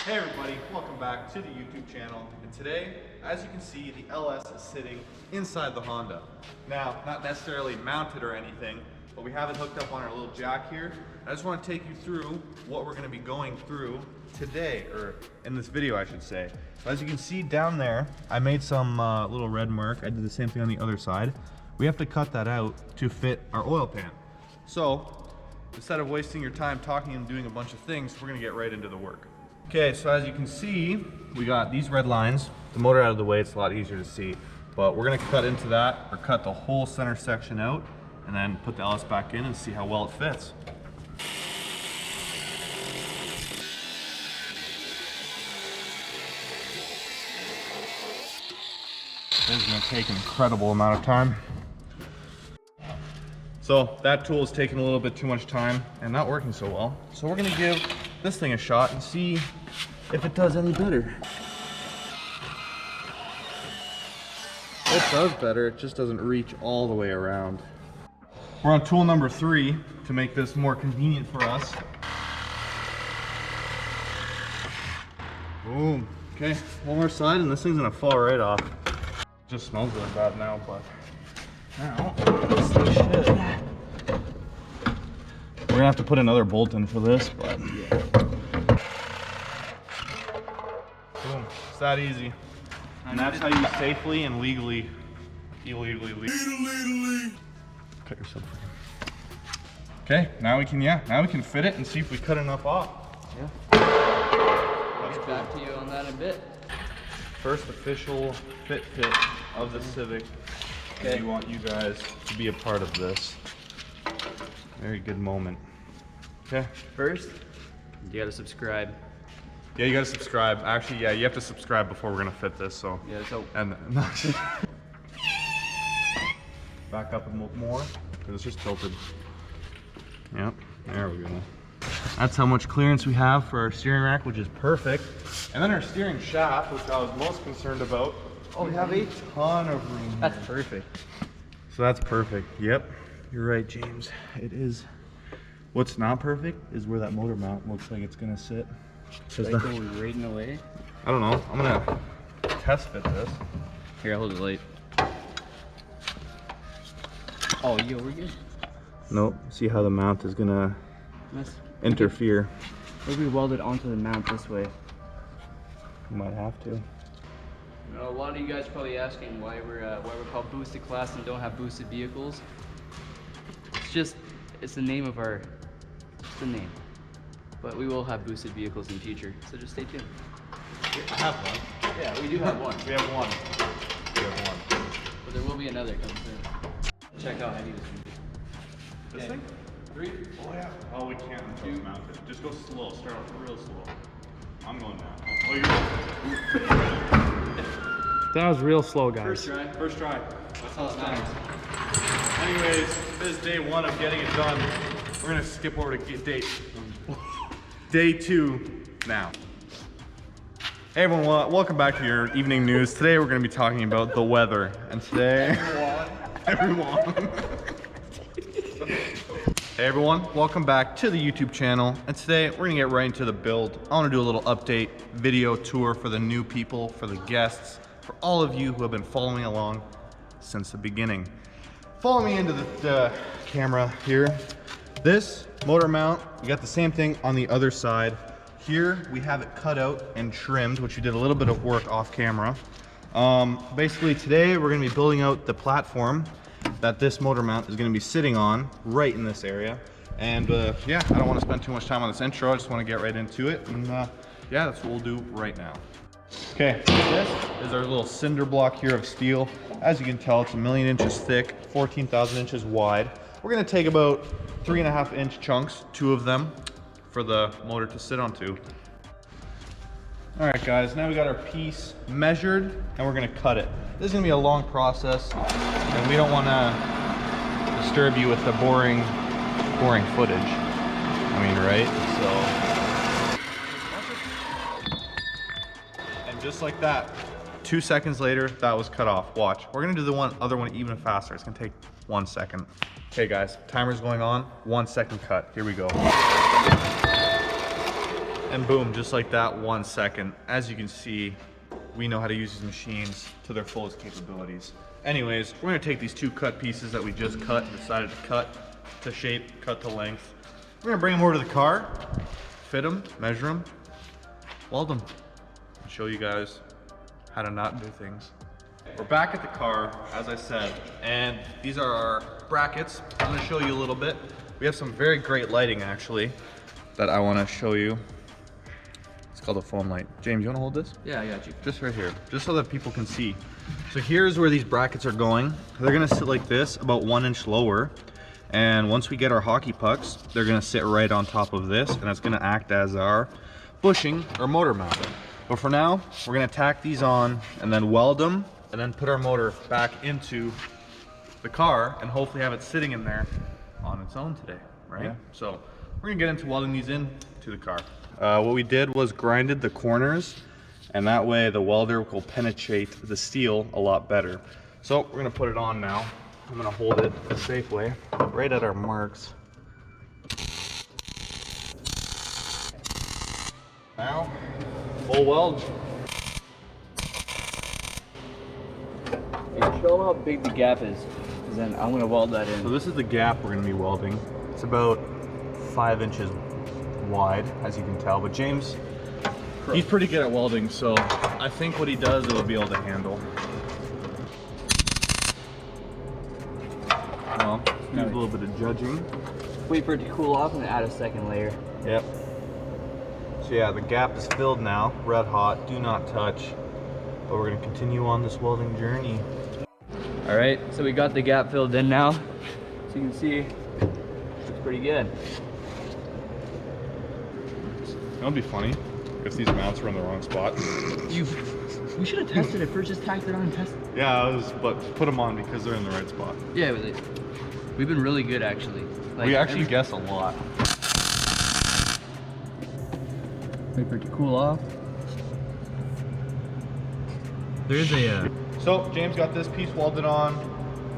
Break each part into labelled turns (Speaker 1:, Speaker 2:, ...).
Speaker 1: Hey everybody, welcome back to the YouTube channel. And today, as you can see, the LS is sitting inside the Honda. Now, not necessarily mounted or anything, but we have it hooked up on our little jack here. I just want to take you through what we're going to be going through today, or in this video I should say. So as you can see down there, I made some little red mark. I did the same thing on the other side. We have to cut that out to fit our oil pan. So, instead of wasting your time talking and doing a bunch of things, we're going to get right into the work. Okay, so as you can see, we got these red lines. The motor out of the way, it's a lot easier to see. But we're gonna cut into that, or cut the whole center section out, and then put the LS back in and see how well it fits. This is gonna take an incredible amount of time. So that tool is taking a little bit too much time and not working so well. So we're gonna give this thing a shot and see if it does any better. It does better, it just doesn't reach all the way around. We're on tool number 3 to make this more convenient for us. Boom. Okay, one more side and this thing's gonna fall right off. It just smells really bad now, but now this thing should. We're gonna have to put another bolt in for this, but yeah. Boom. It's that easy. And that's how you safely and legally cut yourself free. Okay, now we can fit it and see if we cut enough off.
Speaker 2: Yeah. I'll get back to you on that in a bit.
Speaker 1: First official fit of the Civic. Okay. We want you guys to be a part of this. Very good moment. Okay.
Speaker 2: First, you gotta subscribe.
Speaker 1: Yeah, you gotta subscribe. Actually, yeah, you have to subscribe before we're gonna fit this. So.
Speaker 2: Yeah. So.
Speaker 1: And back up and look more, because it's just tilted. Yep. There we go. That's how much clearance we have for our steering rack, which is perfect. And then our steering shaft, which I was most concerned about. Oh, we have a ton of room.
Speaker 2: That's perfect.
Speaker 1: So that's perfect. Yep. You're right, James. It is. What's not perfect is where that motor mount looks like it's gonna sit.
Speaker 2: Like going right in the way?
Speaker 1: I don't know. I'm gonna test fit this.
Speaker 2: Here, I'll hold the light. Oh, yo, we're good.
Speaker 1: Nope. See how the mount is gonna interfere.
Speaker 2: Maybe we weld it onto the mount this way.
Speaker 1: You might have to.
Speaker 2: You know, a lot of you guys are probably asking why we're called boosted class and don't have boosted vehicles. It's the name of our. It's the name. But we will have boosted vehicles in the future, so just stay tuned.
Speaker 1: I have one.
Speaker 2: Yeah, we do have one.
Speaker 1: We have one. We have one.
Speaker 2: But there will be another coming soon. Check how heavy this can be.
Speaker 1: This thing?
Speaker 2: 3.
Speaker 1: Oh yeah. Oh, we can't until it's mounted. Just go slow. Start off real slow. I'm going now. Oh, you're going.
Speaker 3: That was real slow, guys.
Speaker 1: First try. First try. That's all it matters. Anyways, this is day 1 of getting it done. We're gonna skip over to day 2 now. Hey everyone, welcome back to your evening news. Today we're gonna be talking about the weather. And today, everyone. Hey everyone, welcome back to the YouTube channel. And today we're gonna get right into the build. I wanna do a little update video tour for the new people, for the guests, for all of you who have been following along since the beginning. Follow me into the camera here. This motor mount, we got the same thing on the other side. Here we have it cut out and trimmed, which we did a little bit of work off camera. Basically today we're gonna be building out the platform that this motor mount is gonna be sitting on right in this area. And yeah, I don't wanna spend too much time on this intro. I just wanna get right into it. And yeah, that's what we'll do right now. Okay, this is our little cinder block here of steel. As you can tell, it's 1,000,000 inches thick, 14,000 inches wide. We're gonna take about 3.5-inch chunks, 2 of them, for the motor to sit onto. All right, guys, now we got our piece measured, and we're gonna cut it. This is gonna be a long process, and we don't wanna disturb you with the boring footage. I mean, right? So, and just like that, 2 seconds later, that was cut off. Watch, we're gonna do the other one even faster. It's gonna take 1 second. Okay guys, timer's going on, 1 second cut, here we go. And boom, just like that, 1 second. As you can see, we know how to use these machines to their fullest capabilities. Anyways, we're gonna take these 2 cut pieces that we just cut and decided to cut to shape, cut to length. We're gonna bring them over to the car, fit them, measure them, weld them, and show you guys how to not do things. We're back at the car, as I said, and these are our brackets. I'm gonna show you a little bit. We have some very great lighting actually that I wanna show you. It's called a foam light. James, you wanna hold this?
Speaker 2: Yeah, I got you.
Speaker 1: Just right here, just so that people can see. So here's where these brackets are going. They're gonna sit like this, about 1 inch lower. And once we get our hockey pucks, they're gonna sit right on top of this, and it's gonna act as our bushing or motor mount. But for now, we're gonna tack these on and then weld them and then put our motor back into the car and hopefully have it sitting in there on its own today, right? Yeah. So we're gonna get into welding these in to the car. What we did was grinded the corners, and that way the welder will penetrate the steel a lot better. So we're gonna put it on now. I'm gonna hold it a safe way, right at our marks. Now, full weld.
Speaker 2: Yeah, show them how big the gap is, because then I'm gonna weld that in.
Speaker 1: So this is the gap we're gonna be welding. It's about 5 inches wide, as you can tell, but James, he's pretty good at welding, so I think what he does, it'll be able to handle. Well, do a little bit of judging.
Speaker 2: Wait for it to cool off and then add a second layer.
Speaker 1: Yep. So yeah, the gap is filled now, red hot, do not touch. But we're gonna continue on this welding journey.
Speaker 2: All right, so we got the gap filled in now. So you can see, looks pretty good.
Speaker 1: That would be funny if these mounts were in the wrong spot.
Speaker 2: We should have tested it first, just tacked it on and tested it.
Speaker 1: Yeah, but put them on because they're in the right spot.
Speaker 2: Yeah, we've been really good actually. Like,
Speaker 1: we actually guess a lot.
Speaker 2: Wait for it to cool off. There's a...
Speaker 1: So James got this piece welded on.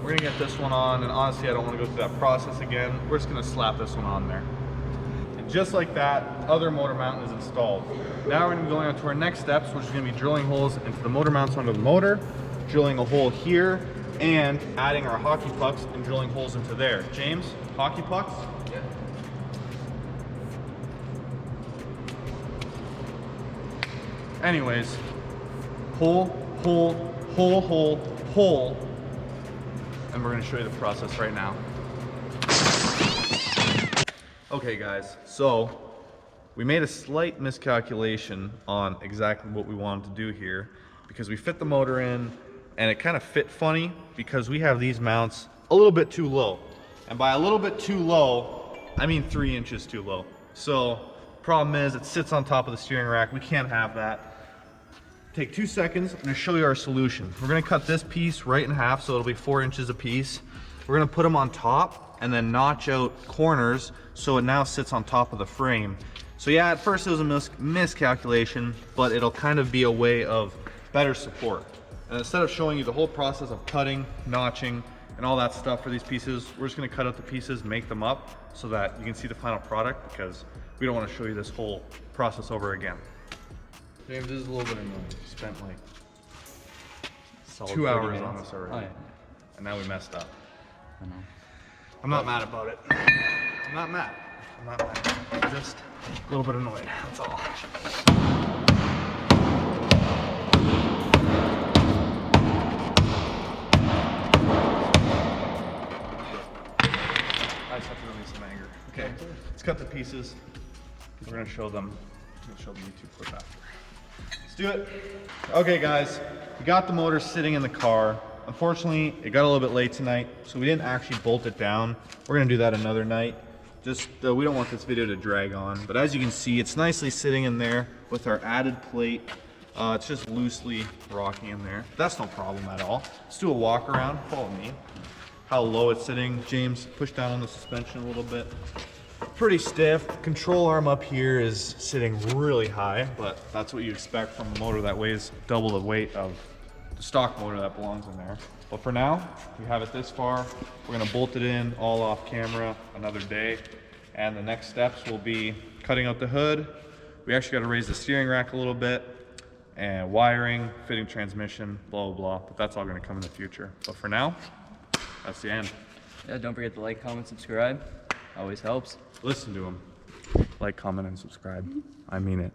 Speaker 1: We're gonna get this one on, and honestly I don't want to go through that process again. We're just gonna slap this one on there. And just like that, other motor mount is installed. Now we're gonna be going on to our next steps, which is gonna be drilling holes into the motor mounts under the motor, drilling a hole here, and adding our hockey pucks and drilling holes into there. James, hockey pucks?
Speaker 2: Yeah.
Speaker 1: Anyways, hole, hole, hole, hole, hole, and we're gonna show you the process right now. Okay guys, so we made a slight miscalculation on exactly what we wanted to do here because we fit the motor in and it kind of fit funny because we have these mounts a little bit too low. And by a little bit too low, I mean 3 inches too low. So problem is it sits on top of the steering rack. We can't have that. Take 2 seconds, I'm gonna show you our solution. We're gonna cut this piece right in half so it'll be 4 inches a piece. We're gonna put them on top and then notch out corners so it now sits on top of the frame. So yeah, at first it was a miscalculation, but it'll kind of be a way of better support. And instead of showing you the whole process of cutting, notching, and all that stuff for these pieces, we're just gonna cut out the pieces, make them up so that you can see the final product because we don't wanna show you this whole process over again. James, this is a little bit annoying. We spent like
Speaker 2: Solid
Speaker 1: 2 hours
Speaker 2: 30
Speaker 1: on
Speaker 2: minutes.
Speaker 1: this already.
Speaker 2: Oh, yeah.
Speaker 1: And now we messed up.
Speaker 2: I know.
Speaker 1: I'm not mad about it. I'm not mad. I'm not mad. I'm just a little bit annoyed. That's all. I just have to release some anger. Okay, let's cut the pieces. We're gonna show them. We'll show the YouTube clip after. Let's do it. Okay, guys, we got the motor sitting in the car. Unfortunately, it got a little bit late tonight, so we didn't actually bolt it down. We're gonna do that another night. Just, we don't want this video to drag on. But as you can see, it's nicely sitting in there with our added plate. It's just loosely rocking in there. That's no problem at all. Let's do a walk around, follow me. How low it's sitting. James, push down on the suspension a little bit. Pretty stiff. Control arm up here is sitting really high, but that's what you expect from a motor that weighs double the weight of the stock motor that belongs in there. But for now, we have it this far. We're gonna bolt it in all off camera another day. And the next steps will be cutting out the hood, We actually got to raise the steering rack a little bit, and wiring, fitting transmission, blah, blah, blah. But that's all going to come in the future. But for now, that's the end.
Speaker 2: Yeah, don't forget to like, comment, subscribe. Always helps.
Speaker 1: Listen to them. Like, comment, and subscribe. I mean it.